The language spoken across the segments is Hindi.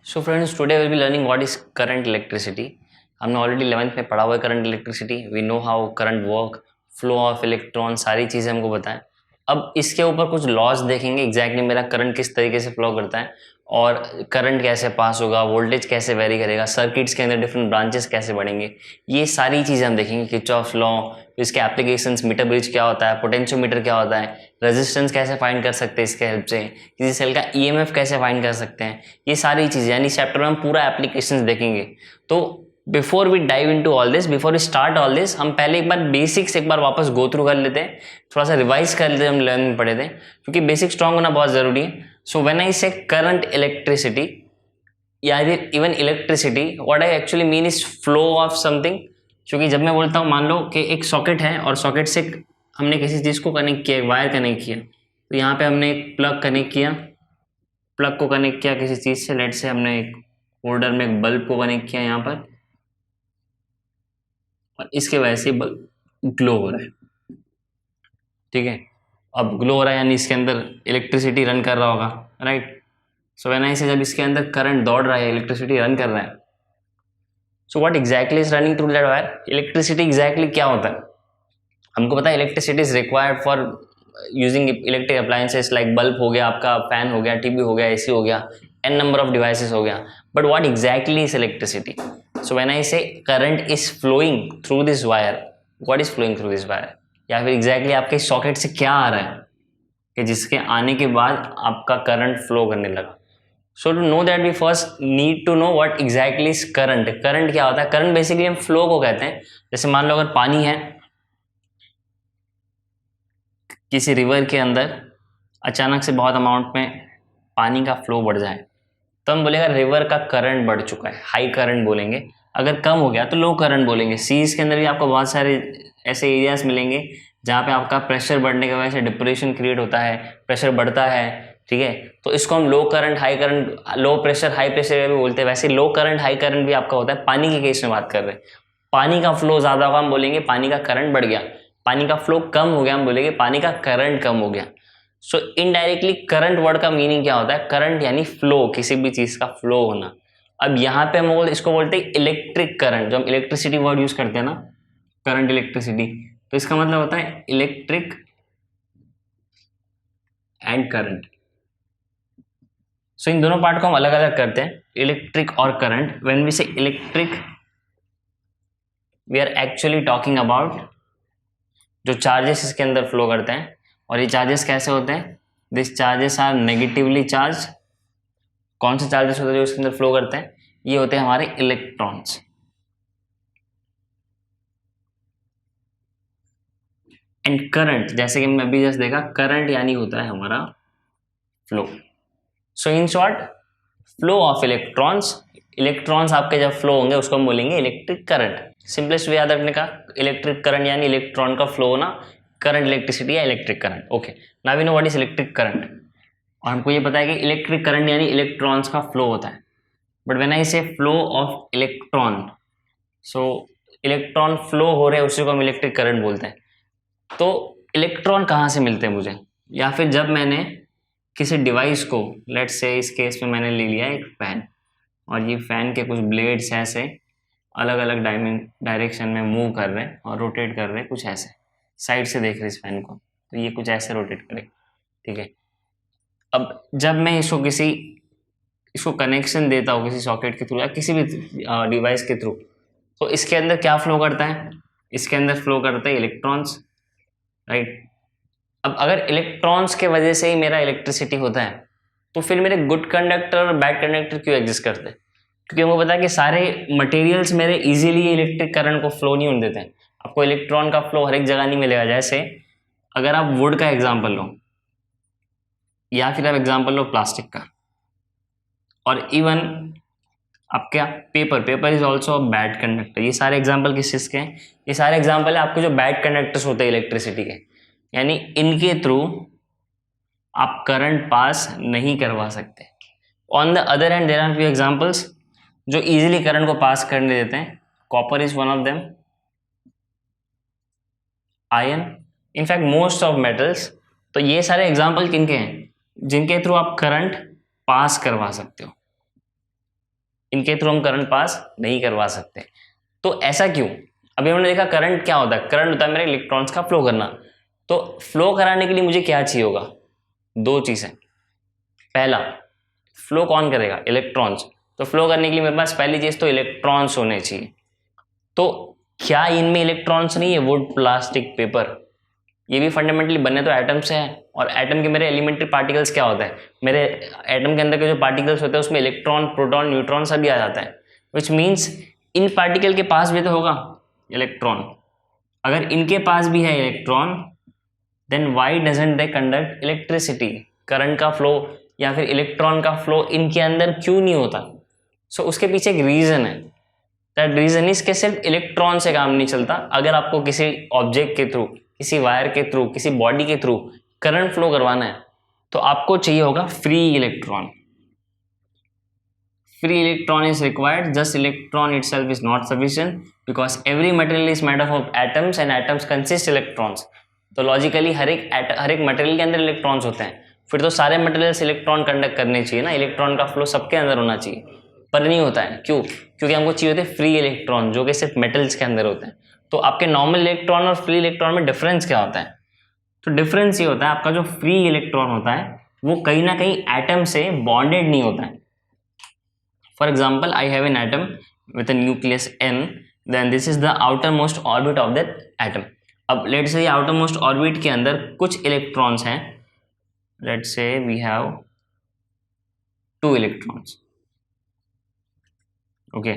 So friends, today will be learning what is current electricity. हमने ऑलरेडी 11th में पढ़ा हुआ है current electricity. We know how current work, flow of electron, सारी चीज़ें हमको बताएं। अब इसके ऊपर कुछ लॉज देखेंगे, एग्जैक्टली मेरा करंट किस तरीके से फ्लो करता है और करंट कैसे पास होगा, वोल्टेज कैसे वेरी करेगा, सर्किट्स के अंदर डिफरेंट ब्रांचेस कैसे बढ़ेंगे, ये सारी चीज़ें हम देखेंगे। किरचॉफ लॉ, इसके एप्लीकेशंस, मीटर ब्रिज क्या होता है, पोटेंशियोमीटर क्या होता है, रेजिस्टेंस कैसे फाइंड कर सकते हैं इसके हेल्प से, किसी सेल का ईएमएफ कैसे फाइंड कर सकते हैं, ये सारी चीज़ें यानी चैप्टर में हम पूरा एप्लीकेशंस देखेंगे। तो before we dive into all this, before we start all this, हम पहले एक बार बेसिक्स एक बार वापस गो थ्रू कर लेते हैं, थोड़ा सा रिवाइज कर लेते हैं। हम 11 में पढ़े थे, क्योंकि बेसिक स्ट्रांग होना बहुत ज़रूरी है। सो when I say current electricity या even electricity, what I actually mean is flow of something. क्योंकि जब मैं बोलता हूँ, मान लो कि एक सॉकेट है और सॉकेट से हमने किसी चीज़ को कनेक्ट किया, एक वायर कनेक्ट किया, तो यहाँ पे हमने एक प्लग कनेक्ट किया, प्लग को कनेक्ट किया किसी चीज़ से, लेट से हमने एक होल्डर में एक बल्ब को कनेक्ट किया यहाँ पर, और इसके वजह से बल्ब ग्लो हो रहा है। ठीक है, अब ग्लो हो रहा है यानी इसके अंदर इलेक्ट्रिसिटी रन कर रहा होगा, राइट। सो व्हेन आई से, जब इसके अंदर करंट दौड़ रहा है, इलेक्ट्रिसिटी रन कर रहा है, सो what exactly is running through that wire, electricity exactly क्या होता है हमको पता है। Electricity is required for using electric appliances, like bulb हो गया, आपका फैन हो गया, टीवी हो गया, एसी हो गया, एन नंबर ऑफ डिवाइसेस हो गया। But what exactly is electricity? So when I say current is flowing through this wire, what is flowing through this wire, या फिर एग्जैक्टली आपके सॉकेट से क्या आ रहा है कि जिसके आने के बाद आपका करंट फ्लो करने लगा। So to know that we first need to know what exactly is current. Current क्या होता है? करंट बेसिकली हम फ्लो को कहते हैं। जैसे मान लो अगर पानी है किसी रिवर के अंदर, अचानक से बहुत अमाउंट में पानी का फ्लो बढ़ जाए, तो हम बोलेगा रिवर का करंट बढ़ चुका है, हाई करंट बोलेंगे। अगर कम हो गया तो लो करंट बोलेंगे। सीज के अंदर भी आपको बहुत सारे ऐसे एरियाज मिलेंगे जहाँ पे आपका प्रेशर बढ़ने की वजह से डिप्रेशन क्रिएट होता है, प्रेशर बढ़ता है। ठीक है, तो इसको हम low current high current, low pressure high pressure भी बोलते हैं। वैसे लो करंट हाई करंट भी आपका होता है। पानी के केस में बात कर रहे हैं, पानी का फ्लो ज़्यादा होगा, हम बोलेंगे पानी का करंट बढ़ गया। पानी का फ्लो कम हो गया, हम बोलेंगे पानी का करंट कम हो गया। सो इनडायरेक्टली करंट वर्ड का मीनिंग क्या होता है? करंट यानी फ्लो, किसी भी चीज का फ्लो होना। अब यहाँ पे हम इसको बोलते हैं इलेक्ट्रिक करंट। जो हम इलेक्ट्रिसिटी वर्ड यूज करते हैं ना, करंट इलेक्ट्रिसिटी, तो इसका मतलब होता है इलेक्ट्रिक एंड करंट। सो इन दोनों पार्ट को हम अलग अलग करते हैं, इलेक्ट्रिक और current. When we say electric, we are actually talking about जो चार्जेस इसके अंदर फ्लो करते हैं। और ये चार्जेस कैसे होते हैं? This charges are negatively charge. कौन से चार्जेस होते हैं जो इसके अंदर फ्लो करते हैं? ये होते हैं हमारे इलेक्ट्रॉन्स। एंड करंट, जैसे कि हमने अभी जस्ट देखा, करंट यानी होता है हमारा flow. So in short, flow of electrons, electrons आपके जब फ्लो होंगे उसको हम बोलेंगे इलेक्ट्रिक करंट। सिंपलेस्ट वे याद रखने का, इलेक्ट्रिक करंट यानी इलेक्ट्रॉन का फ्लो होना, करंट इलेक्ट्रिसिटी या electric current. Okay, now we know what is electric current. और हमको ये पता है कि इलेक्ट्रिक करंट यानी इलेक्ट्रॉन्स का फ्लो होता है। But when I say flow of electron, so electron flow हो रहे हैं, उसी को हम इलेक्ट्रिक करंट बोलते हैं। तो इलेक्ट्रॉन कहाँ से मिलते हैं मुझे? या फिर जब मैंने किसी डिवाइस को, लेट से इस केस में मैंने ले लिया एक फैन, और ये फैन के कुछ ब्लेड्स ऐसे अलग अलग डायरेक्शन में मूव कर रहे हैं और रोटेट कर रहे हैं, कुछ ऐसे साइड से देख रहे इस फैन को, तो ये कुछ ऐसे रोटेट करे। ठीक है, अब जब मैं इसको कनेक्शन देता हूँ किसी सॉकेट के थ्रू या किसी भी डिवाइस के थ्रू, तो इसके अंदर क्या फ्लो करता है? इसके अंदर फ्लो करते हैं इलेक्ट्रॉन्स, राइट। अब अगर इलेक्ट्रॉन्स के वजह से ही मेरा इलेक्ट्रिसिटी होता है, तो फिर मेरे गुड कंडक्टर और बैड कंडक्टर क्यों एग्जिस्ट करते हैं? क्योंकि हमको पता है कि सारे मटेरियल्स मेरे इजीली इलेक्ट्रिक करंट को फ्लो नहीं होने देते हैं। आपको इलेक्ट्रॉन का फ्लो हर एक जगह नहीं मिलेगा। जैसे अगर आप वुड का एग्जाम्पल लो, या फिर आप एग्जाम्पल लो प्लास्टिक का, और इवन आपका paper is also a bad conductor. ये सारे एग्जाम्पल किस चीज़ के हैं? ये सारे एग्जाम्पल है आपके जो बैड कंडक्टर्स होते हैं इलेक्ट्रिसिटी के, यानी इनके थ्रू आप करंट पास नहीं करवा सकते। On the other hand there are few examples जो इजीली करंट को पास करने देते हैं। Copper is one of them, iron, in fact most of metals. तो ये सारे एग्जाम्पल किनके हैं? जिनके थ्रू आप करंट पास करवा सकते हो। इनके थ्रू हम करंट पास नहीं करवा सकते। तो ऐसा क्यों? अभी हमने देखा करंट क्या होता है, करंट होता है मेरे इलेक्ट्रॉन्स का फ्लो करना। तो फ्लो कराने के लिए मुझे क्या चाहिए होगा? दो चीजें। पहला, फ्लो कौन करेगा? इलेक्ट्रॉन्स। तो फ्लो करने के लिए मेरे पास पहली चीज तो इलेक्ट्रॉन्स होने चाहिए। तो क्या इनमें इलेक्ट्रॉन्स नहीं है? वुड, प्लास्टिक, पेपर, ये भी फंडामेंटली बने तो एटम से हैं। और एटम के मेरे एलिमेंट्री पार्टिकल्स क्या होता है? मेरे एटम के अंदर के जो पार्टिकल्स होते हैं उसमें इलेक्ट्रॉन, प्रोटॉन, न्यूट्रॉन सभी आ जाता है। विच मीन्स इन पार्टिकल के पास भी तो होगा इलेक्ट्रॉन। अगर इनके पास भी है electron, then why doesn't they conduct electricity? Current का फ्लो या फिर इलेक्ट्रॉन का फ्लो इनके अंदर क्यों नहीं होता? सो उसके पीछे एक रीजन है। दैट रीजन इज कि सिर्फ इलेक्ट्रॉन से काम नहीं चलता। अगर आपको किसी ऑब्जेक्ट के थ्रू, किसी वायर के थ्रू, किसी बॉडी के थ्रू करंट फ्लो करवाना है तो आपको चाहिए होगा free electron. Free electron is required, just electron itself is not sufficient because every material is made up of atoms and atoms consist electrons। तो लॉजिकली हर एक मटेरियल के अंदर इलेक्ट्रॉन्स होते हैं, फिर तो सारे मटेरियल्स इलेक्ट्रॉन कंडक्ट करने चाहिए ना, इलेक्ट्रॉन का फ्लो सबके अंदर होना चाहिए। पर नहीं होता है, क्यों? क्योंकि हमको चाहिए होते हैं फ्री इलेक्ट्रॉन जो कि सिर्फ मेटल्स के अंदर होते हैं। तो आपके नॉर्मल इलेक्ट्रॉन और फ्री इलेक्ट्रॉन में डिफरेंस क्या होता है? तो डिफरेंस ये होता है, आपका जो फ्री इलेक्ट्रॉन होता है वो कहीं ना कहीं एटम से बॉन्डेड नहीं होता है। For example, I have an atom with a nucleus n, then this is the outermost orbit of that atom। अब let's say outermost orbit के अंदर कुछ इलेक्ट्रॉन्स हैं, let's say we have 2 electrons, okay।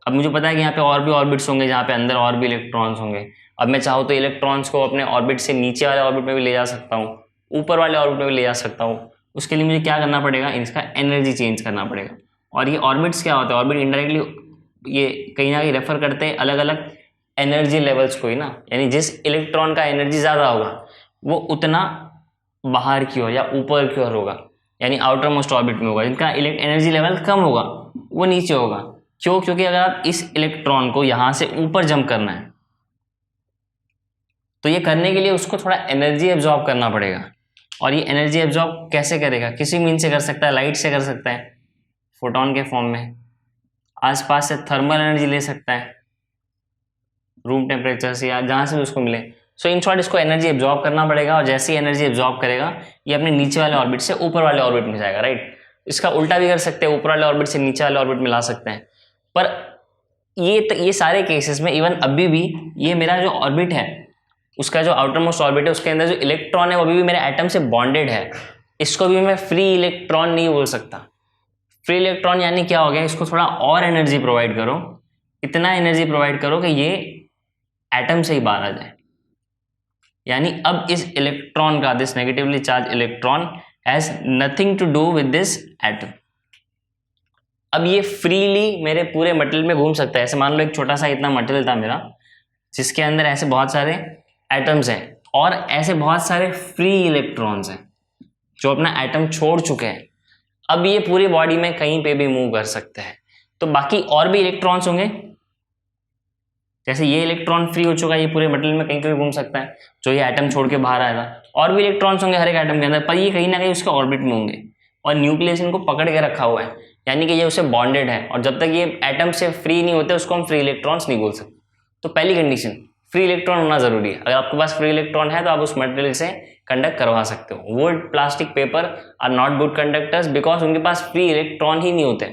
अब मुझे पता है कि यहाँ पे और भी ऑर्बिट्स होंगे जहाँ पे अंदर और भी इलेक्ट्रॉन्स होंगे। अब मैं चाहूँ तो इलेक्ट्रॉन्स को अपने ऑर्बिट से नीचे वाले ऑर्बिट में भी ले जा सकता हूँ, ऊपर वाले ऑर्बिट में भी ले जा सकता हूँ। उसके लिए मुझे क्या करना पड़ेगा? इसका एनर्जी चेंज करना पड़ेगा। और ये ऑर्बिट्स क्या होता है? ऑर्बिट इनडायरेक्टली ये कहीं ना कहीं रेफर करते हैं अलग अलग एनर्जी लेवल्स को ही ना, यानी जिस इलेक्ट्रॉन का एनर्जी ज़्यादा होगा वो उतना बाहर की ओर या ऊपर की ओर होगा, यानी आउटर मोस्ट ऑर्बिट में होगा। जिनका एनर्जी लेवल कम होगा वो नीचे होगा। क्यों? क्योंकि अगर आप इस इलेक्ट्रॉन को यहाँ से ऊपर जंप करना है तो ये करने के लिए उसको थोड़ा एनर्जी एब्जॉर्ब करना पड़ेगा। और ये एनर्जी एब्जॉर्ब कैसे करेगा? किसी मीन से कर सकता है, लाइट से कर सकता है, फोटोन के फॉर्म में, आसपास से थर्मल एनर्जी ले सकता है, रूम टेम्परेचर से या जहाँ से भी उसको मिले। सो इन शॉर्ट इसको एनर्जी एब्जॉर्ब करना पड़ेगा, और जैसे ही एनर्जी एब्जॉर्ब करेगा ये अपने नीचे वाले ऑर्बिट से ऊपर वाले ऑर्बिट में जाएगा, राइट। इसका उल्टा भी कर सकते हैं, ऊपर वाले ऑर्बिट से नीचे वाले ऑर्बिट में ला सकते हैं। पर ये सारे केसेस में इवन अभी भी ये मेरा जो ऑर्बिट है उसका जो आउटर मोस्ट ऑर्बिट है उसके अंदर जो इलेक्ट्रॉन है वो अभी भी मेरे एटम से बॉन्डेड है। इसको भी मैं फ्री इलेक्ट्रॉन नहीं बोल सकता। फ्री इलेक्ट्रॉन यानी क्या हो गया? इसको थोड़ा और एनर्जी प्रोवाइड करो, इतना एनर्जी प्रोवाइड करो कि ये एटम से ही बाहर आ जाए। यानी अब इस इलेक्ट्रॉन का, this negatively charge electron has nothing to do with this atom. अब ये फ्रीली मेरे पूरे मटेरियल में घूम सकता है। ऐसे मान लो एक छोटा सा इतना मटेरियल था मेरा जिसके अंदर ऐसे बहुत सारे एटम्स हैं और ऐसे बहुत सारे फ्री इलेक्ट्रॉन्स हैं जो अपना एटम छोड़ चुके हैं। अब ये पूरी बॉडी में कहीं पे भी मूव कर सकते हैं। तो बाकी और भी इलेक्ट्रॉन्स होंगे, जैसे ये इलेक्ट्रॉन फ्री हो चुका है, ये पूरे मटेरियल में कहीं पे भी घूम सकता है जो ये एटम छोड़ के बाहर आएगा। और भी इलेक्ट्रॉन्स होंगे हर एक एटम के अंदर, पर ये कहीं ना कहीं उसके ऑर्बिट में होंगे और न्यूक्लियस इनको पकड़ के रखा हुआ है, यानी कि ये उससे बॉन्डेड है। और जब तक ये एटम से फ्री नहीं होते उसको हम फ्री इलेक्ट्रॉन्स नहीं बोल सकते। तो पहली कंडीशन, फ्री इलेक्ट्रॉन होना जरूरी है। अगर आपके पास फ्री इलेक्ट्रॉन है तो आप उस मटेरियल से कंडक्ट करवा सकते हो। Wood, plastic, paper are not good conductors because उनके पास फ्री इलेक्ट्रॉन ही नहीं होते।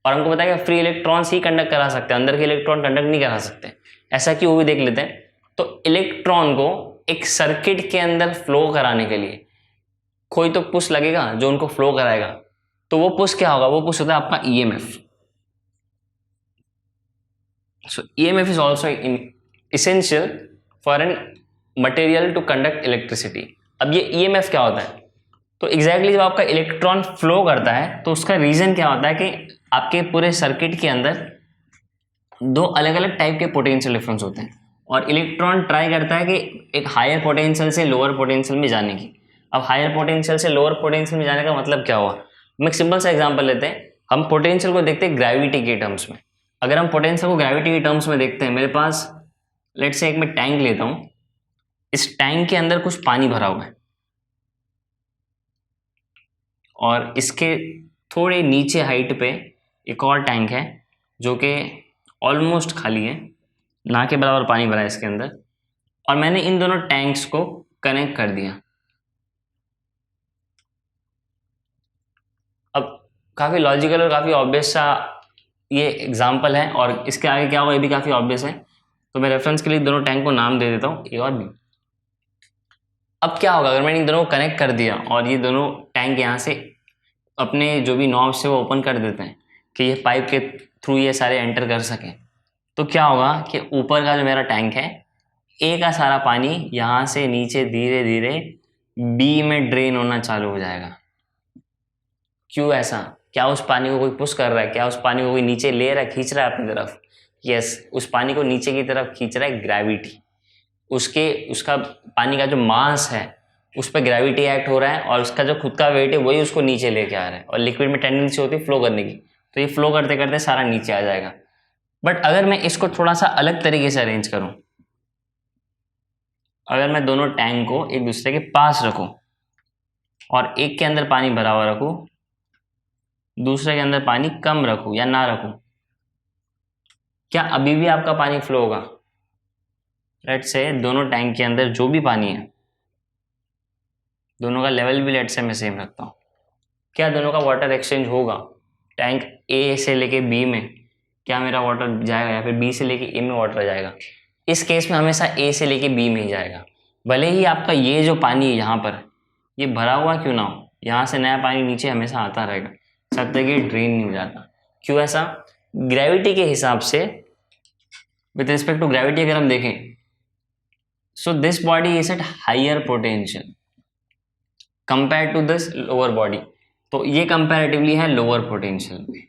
और हमको पता है कि फ्री इलेक्ट्रॉन्स ही कंडक्ट करा सकते हैं, अंदर के इलेक्ट्रॉन कंडक्ट नहीं करा सकते। ऐसा क्यों, वो भी देख लेते हैं। तो इलेक्ट्रॉन को एक सर्किट के अंदर फ्लो कराने के लिए कोई तो पुश लगेगा जो उनको फ्लो कराएगा। तो वो पुश क्या होगा? वो पुश होता है आपका EMF. So EMF is also essential for an material to conduct electricity। अब ये EMF क्या होता है? तो एग्जैक्टली जब आपका इलेक्ट्रॉन फ्लो करता है तो उसका रीजन क्या होता है कि आपके पूरे सर्किट के अंदर दो अलग अलग टाइप के पोटेंशियल डिफरेंस होते हैं और इलेक्ट्रॉन ट्राई करता है कि एक हायर पोटेंशियल से लोअर पोटेंशियल में जाने की। अब हायर पोटेंशियल से लोअर पोटेंशियल में जाने का मतलब क्या हुआ? हम एक सिंपल सा एग्जांपल लेते हैं। हम पोटेंशियल को देखते हैं ग्रेविटी के टर्म्स में। अगर हम पोटेंशियल को ग्रेविटी के टर्म्स में देखते हैं, मेरे पास लेट्स से एक मैं टैंक लेता हूं, इस टैंक के अंदर कुछ पानी भरा हुआ है और इसके थोड़े नीचे हाइट पे एक और टैंक है जो कि ऑलमोस्ट खाली है, ना के बराबर पानी भरा है इसके अंदर, और मैंने इन दोनों टैंक्स को कनेक्ट कर दिया। अब काफ़ी लॉजिकल और काफ़ी ऑब्वियस सा ये एग्जाम्पल है, और इसके आगे क्या होगा ये भी काफ़ी ऑब्वियस है, तो मैं रेफरेंस के लिए दोनों टैंक को नाम दे देता हूँ, ए और बी। अब क्या होगा अगर मैंने इन दोनों को कनेक्ट कर दिया और ये दोनों टैंक यहाँ से अपने जो भी नॉब से वो ओपन कर देते हैं कि ये पाइप के थ्रू ये सारे एंटर कर सकें, तो क्या होगा कि ऊपर का जो मेरा टैंक है, ए का सारा पानी यहाँ से नीचे धीरे धीरे बी में ड्रेन होना चालू हो जाएगा। क्यों ऐसा? क्या उस पानी को कोई पुश कर रहा है? क्या उस पानी को कोई नीचे ले रहा है, खींच रहा है अपनी तरफ? यस, उस पानी को नीचे की तरफ खींच रहा है ग्रेविटी। उसका पानी का जो मास है उस पर ग्रेविटी एक्ट हो रहा है, और उसका जो खुद का वेट है वही उसको नीचे लेके आ रहा है, और लिक्विड में टेंडेंसी होती है फ्लो करने की, तो ये फ्लो करते करते सारा नीचे आ जाएगा। बट अगर मैं इसको थोड़ा सा अलग तरीके से अरेंज करूं, अगर मैं दोनों टैंक को एक दूसरे के पास रखूं और एक के अंदर पानी भरा हुआ रखूं, दूसरे के अंदर पानी कम रखूं या ना रखूं, क्या अभी भी आपका पानी फ्लो होगा? लेट्स से दोनों टैंक के अंदर जो भी पानी है, दोनों का लेवल भी लेट्स से मैं सेम रखता हूँ, क्या दोनों का वाटर एक्सचेंज होगा? टैंक ए से लेके बी में क्या मेरा वाटर जाएगा, या फिर बी से लेके ए में वाटर जाएगा? इस केस में हमेशा ए से लेके बी में ही जाएगा। भले ही आपका ये जो पानी है यहाँ पर ये भरा हुआ क्यों ना हो, यहाँ से नया पानी नीचे हमेशा आता रहेगा, जब तक ये ड्रेन नहीं हो जाता। क्यों ऐसा? ग्रेविटी के हिसाब से, विथ रिस्पेक्ट टू ग्रेविटी अगर हम देखें, so this body is at higher potential compare to this lower body, तो ये कंपैरेटिवली है लोअर पोटेंशियल पे।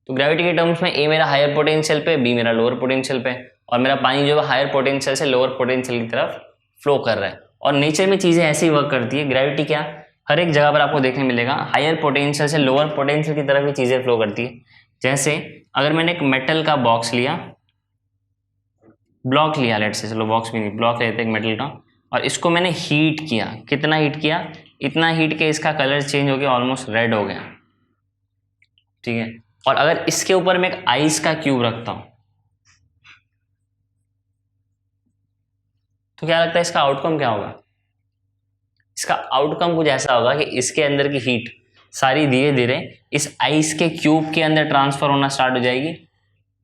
तो ग्रेविटी के टर्म्स में ए मेरा हायर पोटेंशियल पे, बी मेरा लोअर पोटेंशियल पे, और मेरा पानी जो है हायर पोटेंशियल से लोअर पोटेंशियल की तरफ फ्लो कर रहा है। और नेचर में चीज़ें ऐसी वर्क करती है, ग्रेविटी क्या हर एक जगह पर आपको देखने मिलेगा हायर पोटेंशियल से लोअर पोटेंशियल की तरफ ही चीज़ें फ्लो करती है। जैसे अगर मैंने एक मेटल का बॉक्स लिया, ब्लॉक लिया, लेट से, चलो बॉक्स भी नहीं, ब्लॉक लेते एक मेटल का, और इसको मैंने हीट किया। कितना हीट किया? इतना हीट के इसका कलर चेंज हो गया, ऑलमोस्ट रेड हो गया, ठीक है। और अगर इसके ऊपर मैं एक आइस का क्यूब रखता हूं, तो क्या लगता है इसका आउटकम क्या होगा? इसका आउटकम कुछ ऐसा होगा कि इसके अंदर की हीट सारी धीरे धीरे इस आइस के क्यूब के अंदर ट्रांसफर होना स्टार्ट हो जाएगी।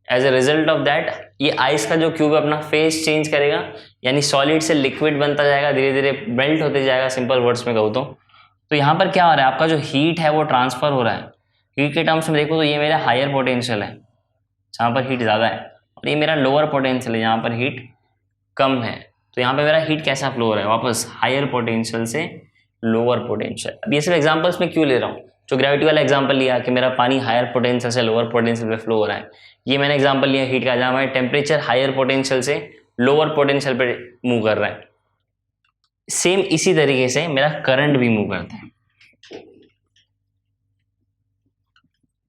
As a result of that ये आइस का जो क्यूब है अपना फेस चेंज करेगा, यानी सॉलिड से लिक्विड बनता जाएगा, धीरे धीरे मेल्ट होते जाएगा, सिंपल वर्ड्स में कहूँ तो यहाँ पर क्या हो रहा है, आपका जो हीट है वो ट्रांसफर हो रहा है। हीट के टर्म्स में देखो तो ये मेरा हायर पोटेंशियल है जहाँ पर हीट ज़्यादा है, और ये मेरा लोअर पोटेंशियल है जहाँ पर हीट कम है। तो यहाँ पे मेरा हीट कैसा फ्लो हो रहा है? वापस हायर पोटेंशियल से लोअर पोटेंशियल। अब ये सिर्फ एग्जांपल्स में क्यों ले रहा हूँ? जो ग्रेविटी वाला एग्जांपल लिया कि मेरा पानी हायर पोटेंशियल से लोअर पोटेंशियल पे फ्लो हो रहा है, ये मैंने एग्जांपल लिया हीट का, जहाँ हमारे टेम्परेचर हायर पोटेंशियल से लोअर पोटेंशियल पे मूव कर रहा है। सेम इसी तरीके से मेरा करंट भी मूव करता है।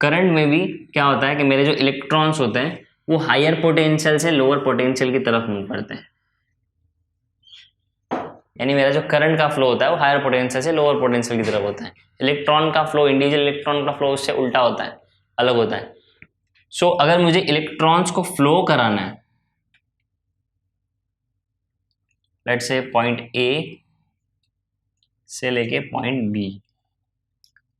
करंट में भी क्या होता है कि मेरे जो इलेक्ट्रॉन्स होते हैं वो हायर पोटेंशियल से लोअर पोटेंशियल की तरफ मूव करते हैं, यानी मेरा जो करंट का फ्लो होता है वो हायर पोटेंशियल से लोअर पोटेंशियल की तरफ होता है। इलेक्ट्रॉन का फ्लो, इंडिविजुअल इलेक्ट्रॉन का फ्लो उससे उल्टा होता है, अलग होता है। सो अगर मुझे इलेक्ट्रॉन्स को फ्लो कराना है, लेट्स से पॉइंट ए से लेके पॉइंट बी,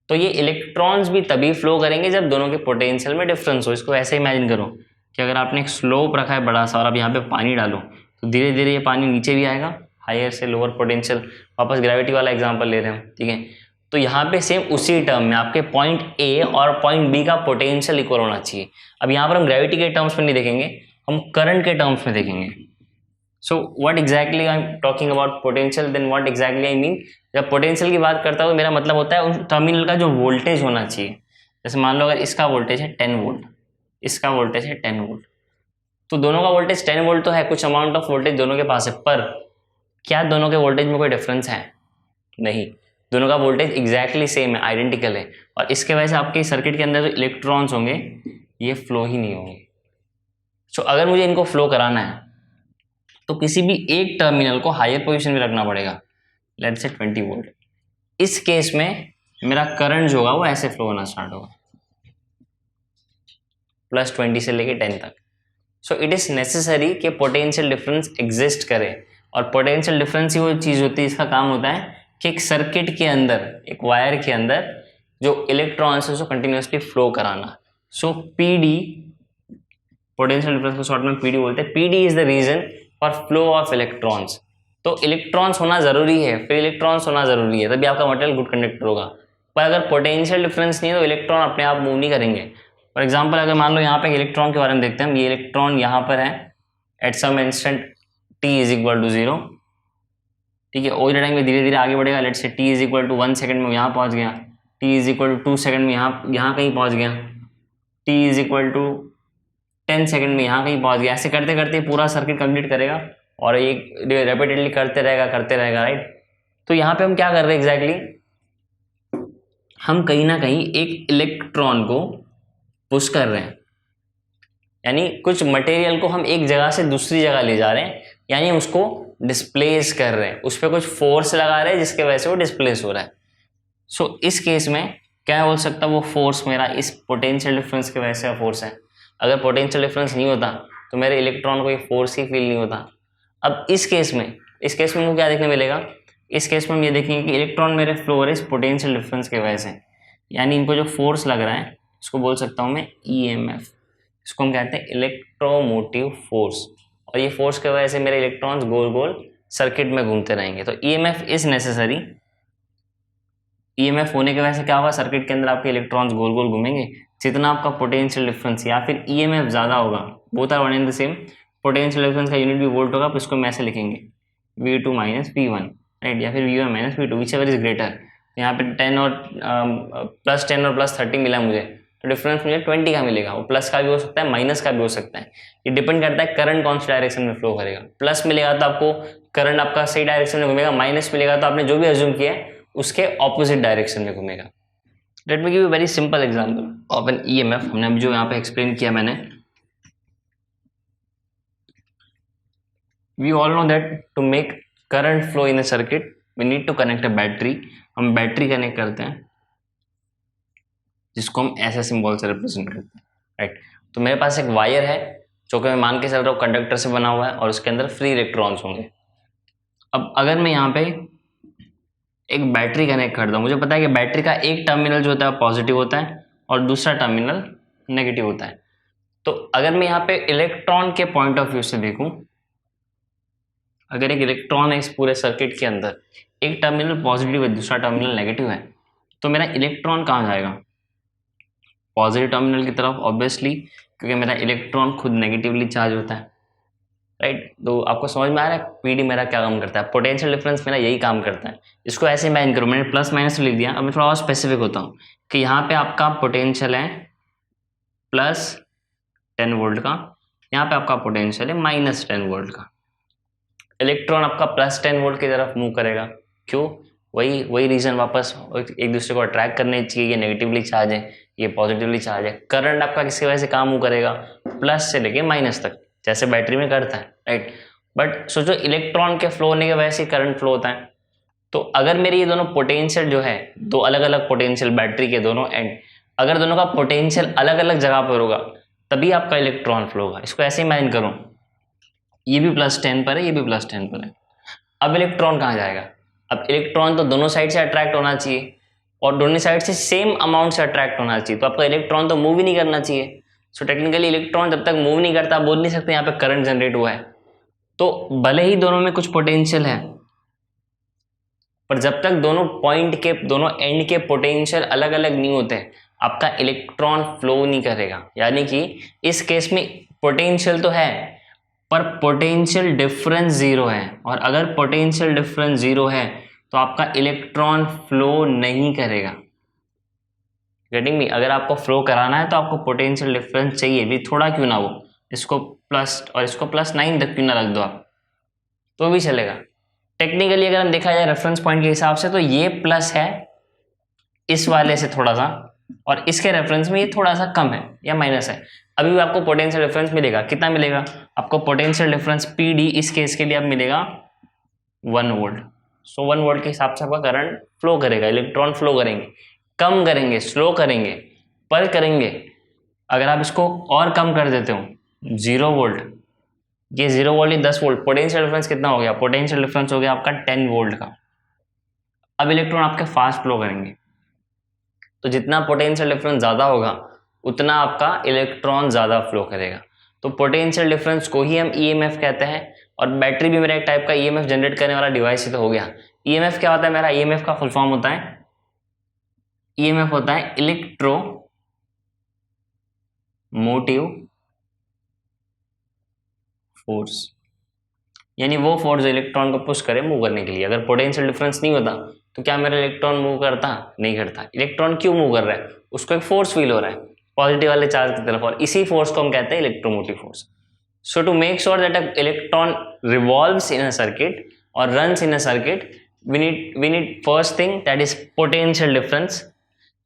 तो ये इलेक्ट्रॉन्स भी तभी फ्लो करेंगे जब दोनों के पोटेंशियल में डिफरेंस हो। इसको ऐसे इमेजिन करो कि अगर आपने एक स्लोप रखा है बड़ा सा और आप यहाँ पे पानी डालो तो धीरे धीरे ये पानी नीचे भी आएगा, हायर से लोअर पोटेंशियल। वापस ग्रेविटी वाला एग्जांपल ले रहे हैं, ठीक है। तो यहाँ पे सेम उसी टर्म में आपके पॉइंट ए और पॉइंट बी का पोटेंशियल इक्वल होना चाहिए। अब यहाँ पर हम ग्रेविटी के टर्म्स में नहीं देखेंगे, हम करंट के टर्म्स में देखेंगे। So what exactly I am talking about potential, then what exactly I mean. जब पोटेंशियल की बात करता हूँ तो मेरा मतलब होता है उस टर्मिनल का जो वोल्टेज होना चाहिए। जैसे मान लो अगर इसका वोल्टेज है 10 वोल्ट, इसका वोल्टेज है 10 वोल्ट, तो दोनों का वोल्टेज 10 वोल्ट तो है, कुछ अमाउंट ऑफ वोल्टेज दोनों के पास है, पर क्या दोनों के वोल्टेज में कोई डिफरेंस है? नहीं, दोनों का वोल्टेज एग्जैक्टली सेम है, आइडेंटिकल है। और इसके वजह से आपके सर्किट के अंदर जो इलेक्ट्रॉन्स होंगे ये फ्लो ही नहीं होंगे। सो अगर मुझे इनको फ्लो कराना है तो किसी भी एक टर्मिनल को हायर पोजीशन में रखना पड़ेगा, लेट्स से 20 वोल्ट। इस केस में मेरा करंट जो होगा वो ऐसे फ्लो होना स्टार्ट होगा, +20 से लेके 10 तक। सो इट इज़ नेसेसरी कि पोटेंशियल डिफरेंस एग्जिस्ट करे, और पोटेंशियल डिफरेंस ही वो चीज़ होती है, इसका काम होता है कि एक सर्किट के अंदर, एक वायर के अंदर जो इलेक्ट्रॉन्स है उसको कंटिन्यूसली फ्लो कराना। सो पीडी, पोटेंशियल डिफरेंस को शॉर्ट में पीडी बोलते हैं। PD is the reason for flow of electrons. तो इलेक्ट्रॉन्स होना जरूरी है, फिर इलेक्ट्रॉन्स होना जरूरी है, तभी आपका मटेरियल गुड कंडक्टर होगा। पर अगर पोटेंशियल डिफरेंस नहीं है तो इलेक्ट्रॉन अपने आप मूव नहीं करेंगे। फॉर एग्जाम्पल, अगर मान लो यहाँ पे इलेक्ट्रॉन के बारे में देखते हैं हम, ये इलेक्ट्रॉन यहाँ पर है at some instant t is equal to 0, ठीक है। ओवर टाइम में धीरे धीरे आगे बढ़ेगा, लेट से t is equal to 1 second में यहाँ पहुँच गया, t is equal to 2 second में यहाँ कहीं पहुँच गया, t is equal to 10 second में यहाँ कहीं पहुँच गया। ऐसे करते करते पूरा सर्किट कंप्लीट करेगा और एक रेपिटेडली करते रहेगा, राइट। तो यहाँ पे हम क्या कर रहे हैं एग्जैक्टली, हम कहीं ना कहीं एक इलेक्ट्रॉन को पुश कर रहे हैं, यानी कुछ मटेरियल को हम एक जगह से दूसरी जगह ले जा रहे हैं, यानी उसको डिस्प्लेस कर रहे हैं, उस पर कुछ फोर्स लगा रहे हैं जिसके वजह से वो डिस्प्लेस हो रहा है। सो इस केस में क्या बोल सकता, वो फोर्स मेरा इस पोटेंशियल डिफरेंस की वजह से फोर्स है। अगर पोटेंशियल डिफरेंस नहीं होता तो मेरे इलेक्ट्रॉन को ये फोर्स ही फील नहीं होता। अब इस केस में हमको क्या देखने मिलेगा, इस केस में हम ये देखेंगे कि इलेक्ट्रॉन मेरे फ्लो हो रहे इस पोटेंशियल डिफरेंस की वजह से, यानी इनको जो फोर्स लग रहा है इसको बोल सकता हूँ मैं EMF। इसको हम कहते हैं इलेक्ट्रोमोटिव फोर्स, और ये फोर्स की वजह से मेरे इलेक्ट्रॉन्स गोल गोल सर्किट में घूमते रहेंगे। तो EMF इज नेसेसरी। EMF होने की वजह से क्या होगा, सर्किट के अंदर आपके इलेक्ट्रॉन्स गोल गोल घूमेंगे। जितना आपका पोटेंशियल डिफरेंस या फिर EMF ज़्यादा होगा, both are one and the same, potential difference का यूनिट भी वोल्ट होगा, तो इसको हम ऐसे लिखेंगे V2 - V1, राइट, या फिर V1 - V2, which ever is greater. यहाँ पे 10 और +10 और +30 मिला मुझे, तो डिफरेंस मुझे 20 का मिलेगा। वो प्लस का भी हो सकता है, माइनस का भी हो सकता है, ये डिपेंड करता है करंट कौन सी डायरेक्शन में फ्लो करेगा। प्लस मिलेगा तो आपको करंट आपका सही डायरेक्शन में घूमेगा, माइनस मिलेगा तो आपने जो भी अज्यूम किया है उसके ऑपोजिट डायरेक्शन में घूमेगा। Let me give a very simple example of an EMF। हमने अभी जो यहाँ पे एक्सप्लेन किया मैंने, we all know that to make current flow in a circuit we need to connect a battery. हम बैटरी कनेक्ट करते हैं जिसको हम ऐसे सिंबल से रिप्रेजेंट करते हैं, राइट। तो मेरे पास एक वायर है जो कि मैं मान के चल रहा हूँ कंडक्टर से बना हुआ है, और उसके अंदर फ्री इलेक्ट्रॉन्स होंगे। अब अगर मैं यहाँ पे एक बैटरी कनेक्ट करता हूँ, मुझे पता है कि बैटरी का एक टर्मिनल जो होता है पॉजिटिव होता है और दूसरा टर्मिनल नेगेटिव होता है। तो अगर मैं यहाँ पे इलेक्ट्रॉन के पॉइंट ऑफ व्यू से देखूँ, अगर एक इलेक्ट्रॉन है इस पूरे सर्किट के अंदर, एक टर्मिनल पॉजिटिव है दूसरा टर्मिनल नेगेटिव है, तो मेरा इलेक्ट्रॉन कहाँ जाएगा, पॉजिटिव टर्मिनल की तरफ, ऑब्वियसली, क्योंकि मेरा इलेक्ट्रॉन खुद नेगेटिवली चार्ज होता है, राइट। तो आपको समझ में आ रहा है पीडी मेरा क्या काम करता है, पोटेंशियल डिफरेंस मेरा यही काम करता है। इसको ऐसे इमेजिन करो, मैंने प्लस माइनस लिख दिया। अब मैं थोड़ा और स्पेसिफिक होता हूँ कि यहाँ पे आपका पोटेंशियल है +10 वोल्ट का, यहाँ पे आपका पोटेंशियल है -10 वोल्ट का। इलेक्ट्रॉन आपका +10 वोल्ट की तरफ मूव करेगा, क्यों, वही रीजन, वापस एक दूसरे को अट्रैक्ट करने चाहिए। ये नेगेटिवली चार्ज है, ये पॉजिटिवली चार्ज है। करंट आपका किसी वजह से काम मूव करेगा प्लस से लेके माइनस तक, जैसे बैटरी में करता है, राइट। बट सोचो इलेक्ट्रॉन के फ्लो होने की वजह से करंट फ्लो होता है। तो अगर मेरी ये दोनों पोटेंशियल जो है, दो अलग अलग पोटेंशियल बैटरी के दोनों एंड, अगर दोनों का पोटेंशियल अलग अलग जगह पर होगा तभी आपका इलेक्ट्रॉन फ्लो होगा। इसको ऐसे इमेजिन करो, ये भी +10 पर है, ये भी +10 पर है। अब इलेक्ट्रॉन कहाँ जाएगा, अब इलेक्ट्रॉन तो दोनों साइड से अट्रैक्ट होना चाहिए और दोनों साइड से सेम अमाउंट से अट्रैक्ट होना चाहिए, तो आपका इलेक्ट्रॉन तो मूव ही नहीं करना चाहिए। सो टेक्निकली इलेक्ट्रॉन जब तक मूव नहीं करता, बोल नहीं सकते यहाँ पे करंट जनरेट हुआ है। तो भले ही दोनों में कुछ पोटेंशियल है, पर जब तक दोनों पॉइंट के, दोनों एंड के पोटेंशियल अलग अलग नहीं होते, आपका इलेक्ट्रॉन फ्लो नहीं करेगा। यानी कि इस केस में पोटेंशियल तो है पर पोटेंशियल डिफरेंस 0 है, और अगर पोटेंशियल डिफरेंस 0 है तो आपका इलेक्ट्रॉन फ्लो नहीं करेगा। गेटिंग मी, अगर आपको फ्लो कराना है तो आपको पोटेंशियल डिफरेंस चाहिए भी, थोड़ा क्यों ना हो, इसको प्लस और इसको +9 तक क्यों ना रख दो आप, तो भी चलेगा। टेक्निकली अगर हम देखा जाए रेफरेंस पॉइंट के हिसाब से, तो ये प्लस है इस वाले से थोड़ा सा, और इसके रेफरेंस में ये थोड़ा सा कम है या माइनस है। अभी भी आपको पोटेंशियल डिफरेंस मिलेगा, कितना मिलेगा आपको, पोटेंशियल डिफरेंस PD इस केस के लिए अब मिलेगा 1 वोल्ट। सो 1 वोल्ट के हिसाब से आपका करंट फ्लो करेगा, इलेक्ट्रॉन फ्लो करेंगे, कम करेंगे, स्लो करेंगे, पर करेंगे। अगर आप इसको और कम कर देते हो 0 वोल्ट, ये 0 वोल्ट ही 10 वोल्ट, पोटेंशियल डिफरेंस कितना हो गया? पोटेंशियल डिफरेंस हो गया आपका 10 वोल्ट का। अब इलेक्ट्रॉन आपके फास्ट फ्लो करेंगे, तो जितना पोटेंशियल डिफरेंस ज़्यादा होगा उतना आपका इलेक्ट्रॉन ज़्यादा फ्लो करेगा। तो पोटेंशियल डिफरेंस को ही हम ईएमएफ कहते हैं। और बैटरी भी मेरा एक टाइप का ईएमएफ जनरेट करने वाला डिवाइस ही तो हो गया। ईएमएफ क्या होता है मेरा? ईएमएफ का फुल फॉर्म होता है, ईएमएफ होता है इलेक्ट्रो मोटिव फोर्स, यानी वो फोर्स जो इलेक्ट्रॉन को पुश करे मूव करने के लिए। अगर पोटेंशियल डिफरेंस नहीं होता तो क्या मेरा इलेक्ट्रॉन मूव करता? नहीं करता। इलेक्ट्रॉन क्यों मूव कर रहा है? उसको एक फोर्स फील हो रहा है पॉजिटिव वाले चार्ज की तरफ, और इसी फोर्स को हम कहते हैं electromotive force. So to make sure that a electron revolves in a circuit और runs in a circuit, we need first thing that is potential difference,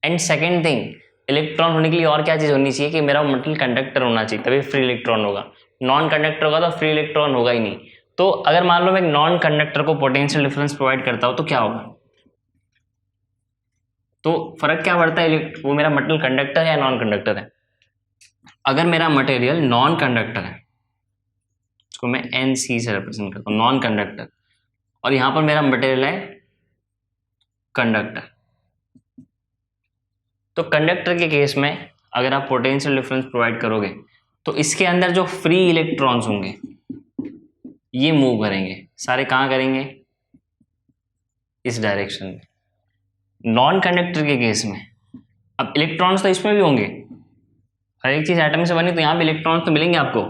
and second thing electron होने के लिए और क्या चीज़ होनी चाहिए कि मेरा मेटल कंडक्टर होना चाहिए, तभी फ्री इलेक्ट्रॉन होगा। नॉन कंडक्टर होगा तो फ्री इलेक्ट्रॉन होगा ही नहीं। तो अगर मान लो मैं एक नॉन कंडक्टर को पोटेंशियल डिफरेंस प्रोवाइड करता हूँ तो क्या होगा? तो फर्क क्या पड़ता है, वो मेरा मेटल कंडक्टर है या नॉन कंडक्टर है? अगर मेरा मटेरियल नॉन कंडक्टर है, इसको मैं NC से रिप्रेजेंट करता हूँ, नॉन कंडक्टर, और यहां पर मेरा मटेरियल है कंडक्टर, तो कंडक्टर के केस में अगर आप पोटेंशियल डिफरेंस प्रोवाइड करोगे तो इसके अंदर जो फ्री इलेक्ट्रॉन्स होंगे ये मूव करेंगे, सारे कहाँ करेंगे? इस डायरेक्शन में। नॉन कंडक्टर के केस में अब इलेक्ट्रॉन्स तो इसमें भी होंगे, हर एक चीज एटम से बनी तो यहाँ भी इलेक्ट्रॉन्स तो मिलेंगे आपको,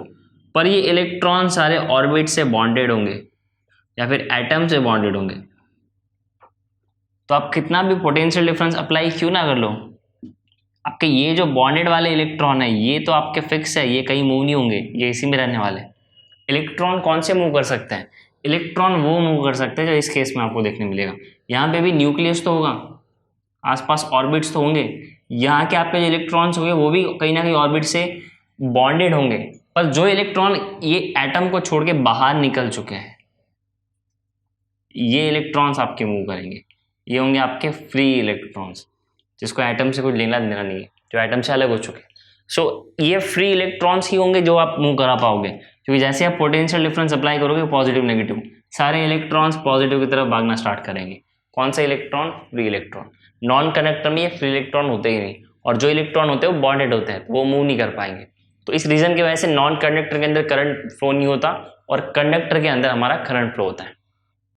पर ये इलेक्ट्रॉन सारे ऑर्बिट से बॉन्डेड होंगे या फिर एटम से बॉन्डेड होंगे। तो आप कितना भी पोटेंशियल डिफरेंस अप्लाई क्यों ना कर लो, आपके ये जो बॉन्डेड वाले इलेक्ट्रॉन है ये तो आपके फिक्स है, ये कहीं मूव नहीं होंगे, ये इसी में रहने वाले। इलेक्ट्रॉन कौन से मूव कर सकते हैं? इलेक्ट्रॉन वो मूव कर सकते हैं जो इस केस में आपको देखने मिलेगा। यहाँ पे भी न्यूक्लियस तो होगा, आसपास ऑर्बिट्स तो होंगे, यहाँ के आपके जो इलेक्ट्रॉन्स होंगे वो भी कहीं ना कहीं ऑर्बिट से बॉन्डेड होंगे, पर जो इलेक्ट्रॉन ये एटम को छोड़ के बाहर निकल चुके हैं ये इलेक्ट्रॉन्स आपके मूव करेंगे, ये होंगे आपके फ्री इलेक्ट्रॉन्स जिसको एटम से कुछ लेना देना नहीं है, जो एटम से अलग हो चुके हैं। सो ये फ्री इलेक्ट्रॉन्स ही होंगे जो आप मूव करा पाओगे, क्योंकि जैसे आप पोटेंशियल डिफरेंस अप्लाई करोगे पॉजिटिव नेगेटिव सारे इलेक्ट्रॉन्स पॉजिटिव की तरफ भागना स्टार्ट करेंगे। कौन सा electron? Free electron. Non conductor में ये फ्री इलेक्ट्रॉन होते ही नहीं, और जो इलेक्ट्रॉन होते हैं वो बॉन्डेड होते हैं तो वो मूव नहीं कर पाएंगे। तो इस रीजन की वजह से नॉन कंडक्टर के अंदर करंट फ्लो नहीं होता और कंडक्टर के अंदर हमारा करंट फ्लो होता है।